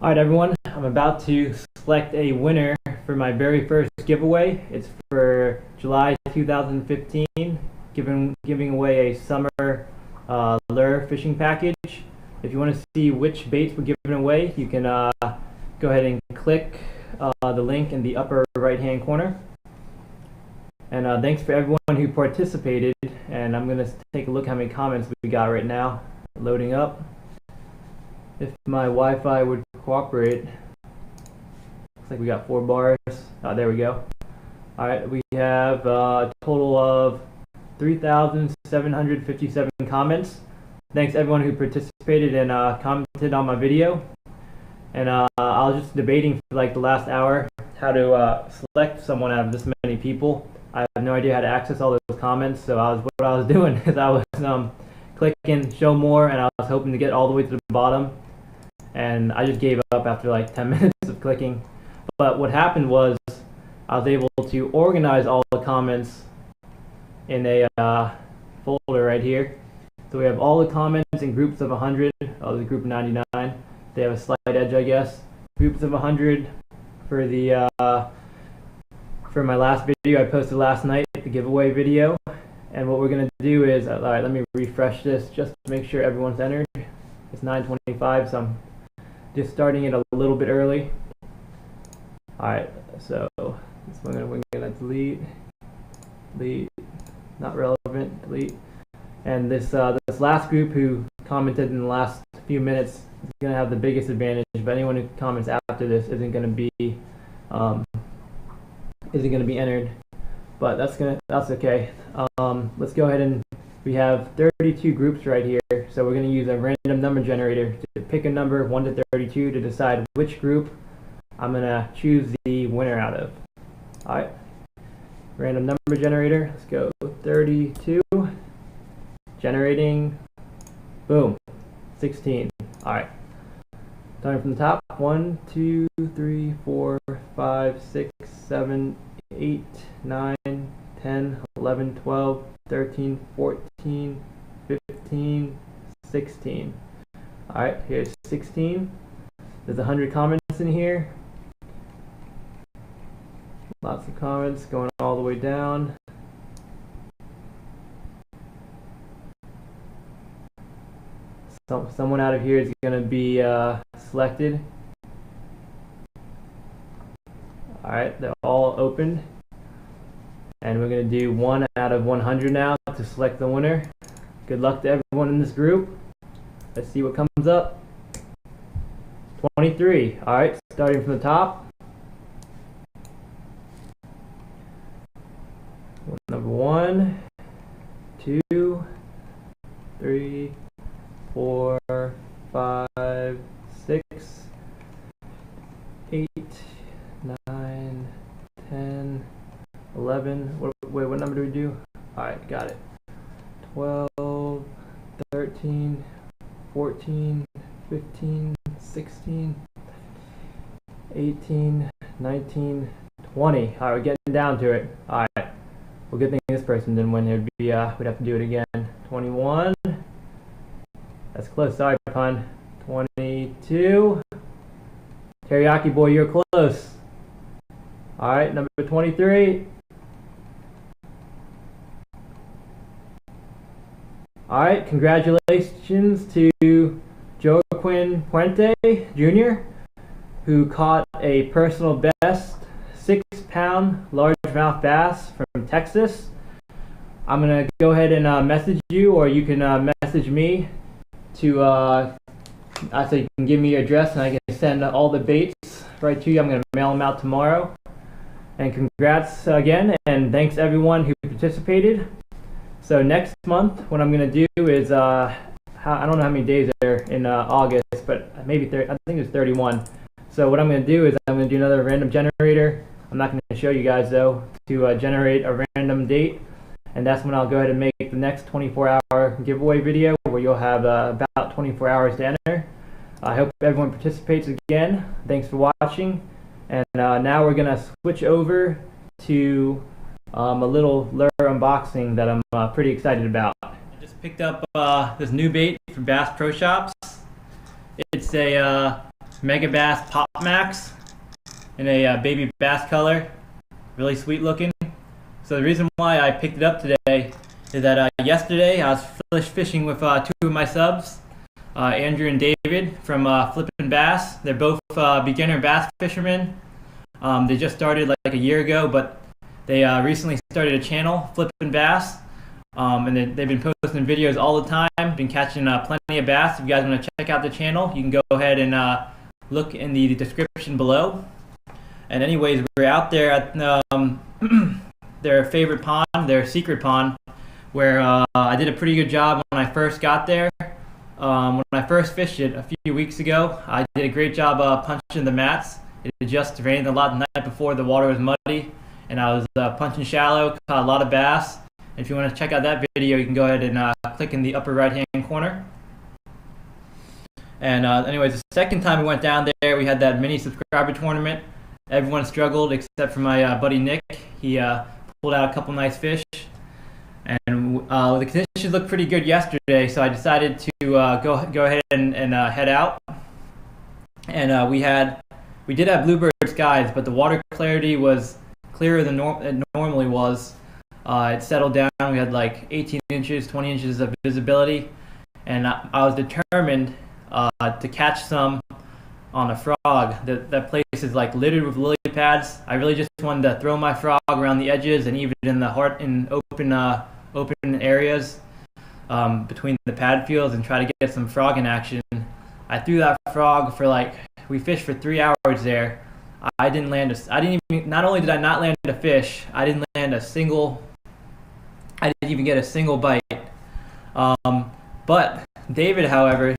Alright everyone, I'm about to select a winner for my very first giveaway. It's for July 2015, giving away a summer lure fishing package. If you want to see which baits we're giving away, you can go ahead and click the link in the upper right hand corner. And thanks for everyone who participated, and I'm going to take a look how many comments we got right now. Loading up. If my Wi-Fi would cooperate. Looks like we got 4 bars. There we go. Alright, we have a total of 3,757 comments. Thanks everyone who participated and commented on my video. And I was just debating for like the last hour how to select someone out of this many people. I have no idea how to access all those comments, so what I was doing is I was clicking show more, and I was hoping to get all the way to the bottom, and I just gave up after like 10 minutes of clicking. But what happened was I was able to organize all the comments in a folder right here. So we have all the comments in groups of 100. Oh, there's a group of 99. They have a slight edge, I guess. Groups of 100 for the for my last video I posted last night, the giveaway video. And what we're going to do is, alright, let me refresh this just to make sure everyone's entered. It's 9:25, so I'm just starting it a little bit early. Alright, so this one we're going to delete, not relevant, delete. And this last group who commented in the last few minutes is going to have the biggest advantage, but anyone who comments after this isn't going to be entered. But that's okay. Let's go ahead and we have 32 groups right here, so we're going to use a random number generator to pick a number 1 to 32 to decide which group I'm going to choose the winner out of. Alright, random number generator, let's go 32, generating, boom, 16. Alright, starting from the top, 1, 2, 3, 4, 5, 6, 7, 8, 9, 10, 11, 12, 13, 14, 15, 16. Alright, here's 16. There's 100 comments in here. Lots of comments going all the way down. Someone out of here is going to be selected. Alright, they're all opened. And we're going to do 1 out of 100 now to select the winner. Good luck to everyone in this group. Let's see what comes up. 23. Alright, starting from the top. Number 1, 2, 3, 4, 5, 6, 8, 9, 10, 11, wait, what number do we do? Alright, got it. 12, 13, 14, 15, 16, 18, 19, 20. Alright, we're getting down to it. Alright. Well, good thing this person didn't win. It would be, we'd have to do it again. 21. That's close. Sorry, pun. 22. Teriyaki boy, you're close. Alright, number 23. Alright, congratulations to Joaquin Puente Jr., who caught a personal best 6-pound largemouth bass from Texas. I'm going to go ahead and message you, or you can message me to, so you can give me your address and I can send all the baits right to you. I'm going to mail them out tomorrow. And congrats again, and thanks everyone who participated. So next month, what I'm going to do is, I don't know how many days are in August, but maybe I think it's 31. So what I'm going to do is I'm going to do another random generator. I'm not going to show you guys though, to generate a random date. And that's when I'll go ahead and make the next 24-hour giveaway video, where you'll have about 24 hours to enter. I hope everyone participates again. Thanks for watching. And now we're going to switch over to a little lure unboxing that I'm pretty excited about. I just picked up this new bait from Bass Pro Shops. It's a Megabass PopMax in a baby bass color. Really sweet looking. So the reason why I picked it up today is that yesterday I was fishing with two of my subs, Andrew and David from Flippin' Bass. They're both beginner bass fishermen. They just started like a year ago, but they recently started a channel, Flippin' Bass. And they've been posting videos all the time, been catching plenty of bass. If you guys want to check out the channel, you can go ahead and look in the description below. And anyways, we're out there at their favorite pond, their secret pond, where I did a pretty good job when I first got there. When I first fished it a few weeks ago, I did a great job punching the mats. It just rained a lot the night before, the water was muddy, and I was punching shallow, caught a lot of bass. If you want to check out that video, you can go ahead and click in the upper right hand corner. And anyways, the second time we went down there, we had that mini subscriber tournament. Everyone struggled except for my buddy Nick. He pulled out a couple nice fish. And the conditions looked pretty good yesterday, so I decided to go ahead and head out. And we did have bluebird skies, but the water clarity was clearer than it normally was. It settled down. We had like 18 inches, 20 inches of visibility, and I was determined to catch some on a frog. That place is like littered with lily pads. I really just wanted to throw my frog around the edges and even in open areas between the pad fields and try to get some frog in action. I threw that frog for we fished for 3 hours there. I didn't land not only did I not land a fish, I didn't even get a single bite. But David, however,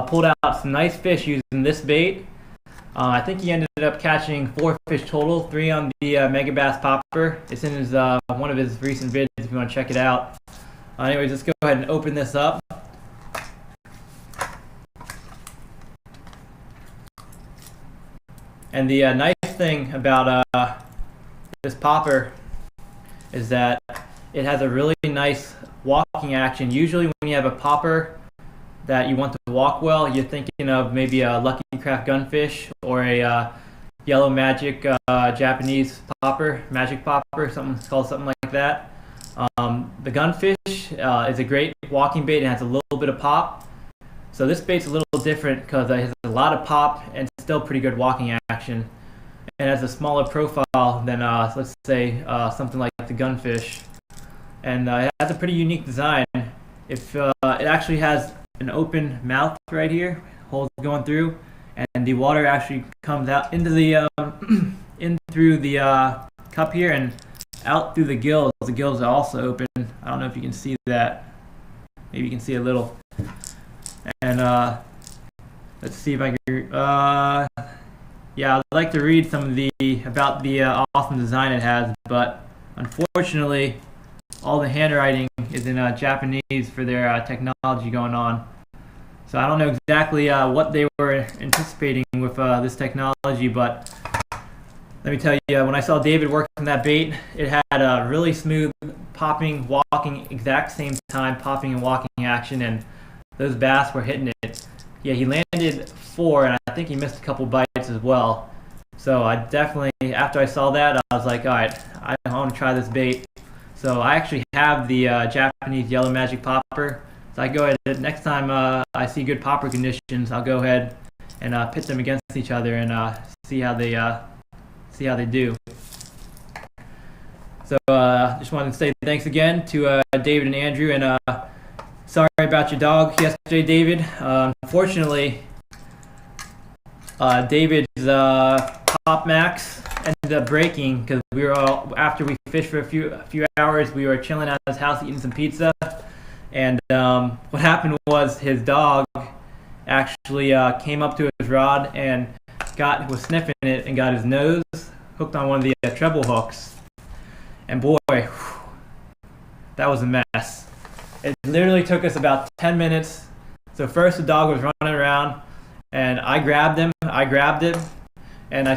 pulled out some nice fish using this bait. I think he ended up catching 4 fish total, 3 on the Megabass popper. It's in his one of his recent vids if you want to check it out. Anyways, let's go ahead and open this up. And the nice thing about this popper is that it has a really nice walking action. Usually when you have a popper that you want to walk well, you're thinking of maybe a Lucky Craft gunfish or a Yellow Magic Japanese popper, magic popper, called something like that. The gunfish is a great walking bait and has a little bit of pop. So this bait's a little different because it has a lot of pop and still pretty good walking action. And has a smaller profile than let's say something like the gunfish. And it has a pretty unique design. It actually has an open mouth right here, holes going through, and the water actually comes out into the in through the cup here and out through the gills. The gills are also open. I don't know if you can see that. Maybe you can see a little. And let's see if I can. Yeah, I'd like to read some of about the awesome design it has, but unfortunately, all the handwriting is in Japanese for their technology going on. So I don't know exactly what they were anticipating with this technology, but let me tell you, when I saw David working that bait, it had a really smooth popping, walking, exact same time popping and walking action, and those bass were hitting it. Yeah, he landed 4, and I think he missed a couple bites as well. So I definitely, after I saw that, I was like, all right, I want to try this bait. So I actually have the Japanese Yellow Magic popper. So I go ahead, next time I see good popper conditions, I'll go ahead and pit them against each other and see how they do. So just wanted to say thanks again to David and Andrew, and sorry about your dog yesterday, David. Unfortunately, David's PopMax ended up breaking because we were after we fished for a few hours, we were chilling at his house eating some pizza, and what happened was his dog actually came up to his rod and was sniffing it and got his nose hooked on one of the treble hooks, and boy, that was a mess. It literally took us about 10 minutes. So first the dog was running around, and I grabbed him, and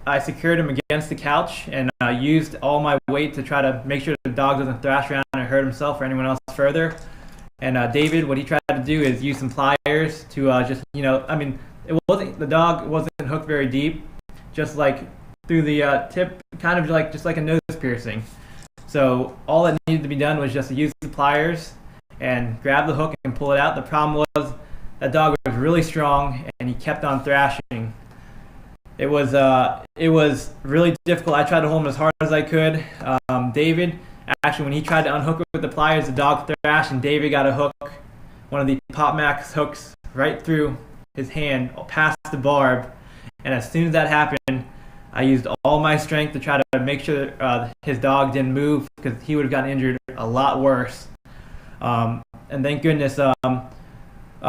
I secured him against the couch and used all my weight to try to make sure the dog doesn't thrash around and hurt himself or anyone else further. And David, what he tried to do is use some pliers to just, I mean, the dog wasn't hooked very deep, just like through the tip, kind of like just like a nose piercing. So all that needed to be done was just to use the pliers and grab the hook and pull it out. The problem was that dog was really strong and he kept on thrashing. It was really difficult. I tried to hold him as hard as I could. David, actually, when he tried to unhook it with the pliers, the dog thrashed, and David got a hook, one of the PopMax hooks, right through his hand, past the barb. And as soon as that happened, I used all my strength to try to make sure his dog didn't move, because he would have gotten injured a lot worse. And thank goodness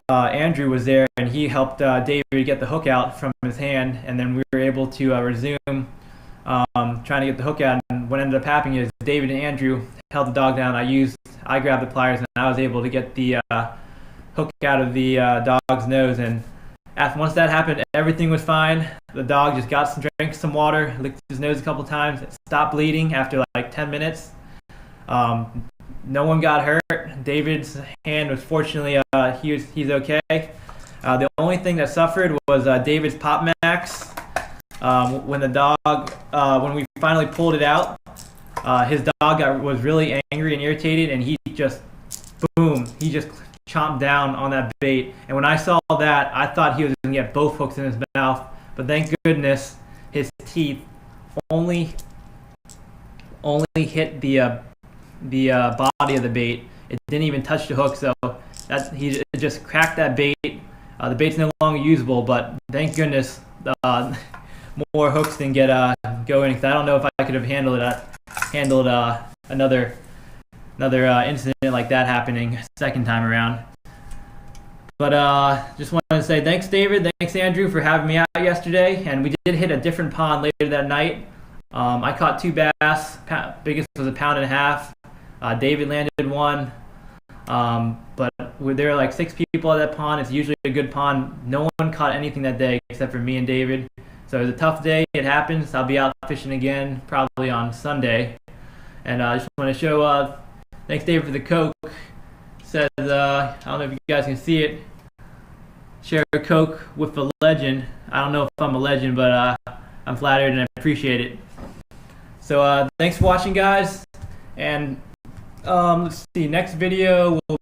Andrew was there, and he helped David get the hook out from his hand, and then we were able to resume trying to get the hook out. And what ended up happening is David and Andrew held the dog down. I grabbed the pliers, and I was able to get the hook out of the dog's nose. And once that happened, everything was fine. The dog just drank some water, licked his nose a couple times, it stopped bleeding after like 10 minutes. No one got hurt. David's hand was fortunately he's okay. The only thing that suffered was David's PopMax. When we finally pulled it out, his dog was really angry and irritated, and he just chomped down on that bait. And when I saw that, I thought he was going to get both hooks in his mouth, but thank goodness his teeth only hit the body of the bait. It didn't even touch the hook, so he just cracked that bait. The bait's no longer usable, but thank goodness more hooks didn't go in, because I don't know if I could have handled another incident like that happening second time around. But just wanted to say thanks, David. Thanks, Andrew, for having me out yesterday. And we did hit a different pond later that night. I caught 2 bass. Biggest was 1.5 pounds. David landed 1. But there were like 6 people at that pond. It's usually a good pond. No one caught anything that day except for me and David. So it was a tough day. It happens. I'll be out fishing again probably on Sunday. And I just want to show thanks, David, for the Coke. It says, I don't know if you guys can see it. Share a Coke with a legend. I don't know if I'm a legend, but I'm flattered and I appreciate it. So thanks for watching, guys. And let's see, next video will